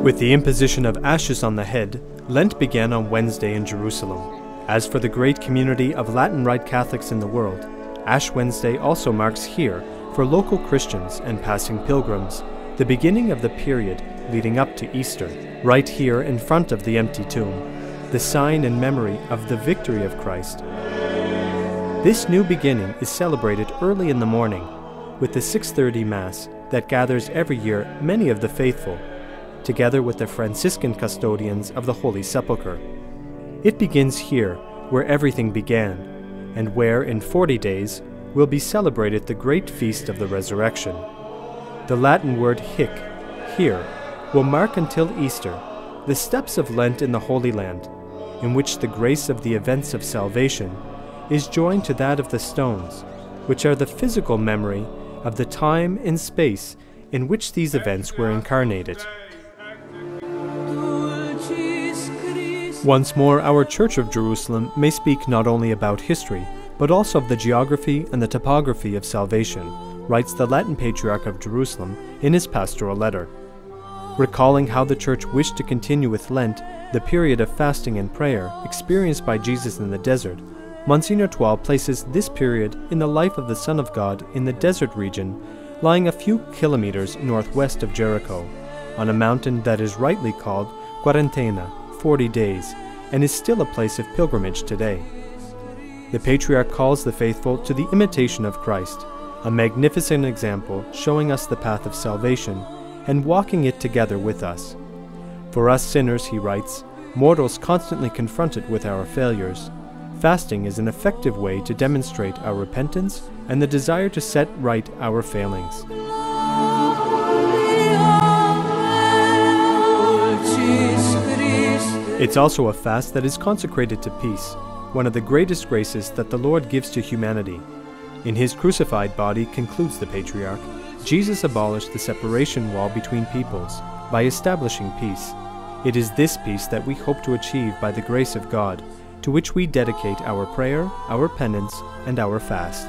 With the imposition of ashes on the head, Lent began on Wednesday in Jerusalem. As for the great community of Latin Rite Catholics in the world, Ash Wednesday also marks here, for local Christians and passing pilgrims, the beginning of the period leading up to Easter, right here in front of the empty tomb, the sign and memory of the victory of Christ. This new beginning is celebrated early in the morning with the 6:30 Mass that gathers every year many of the faithful, together with the Franciscan custodians of the Holy Sepulchre. It begins here, where everything began, and where in 40 days will be celebrated the great feast of the Resurrection. The Latin word hic, here, will mark until Easter the steps of Lent in the Holy Land, in which the grace of the events of salvation is joined to that of the stones, which are the physical memory of the time and space in which these events were incarnated. Once more, our Church of Jerusalem may speak not only about history, but also of the geography and the topography of salvation, writes the Latin Patriarch of Jerusalem in his pastoral letter. Recalling how the Church wished to continue with Lent, the period of fasting and prayer experienced by Jesus in the desert, Monsignor Toile places this period in the life of the Son of God in the desert region, lying a few kilometers northwest of Jericho, on a mountain that is rightly called Quarantena, 40 days, and is still a place of pilgrimage today. The Patriarch calls the faithful to the imitation of Christ, a magnificent example showing us the path of salvation and walking it together with us. For us sinners, he writes, mortals constantly confronted with our failures, fasting is an effective way to demonstrate our repentance and the desire to set right our failings. It's also a fast that is consecrated to peace, one of the greatest graces that the Lord gives to humanity. In his crucified body, concludes the Patriarch, Jesus abolished the separation wall between peoples by establishing peace. It is this peace that we hope to achieve by the grace of God, to which we dedicate our prayer, our penance, and our fast.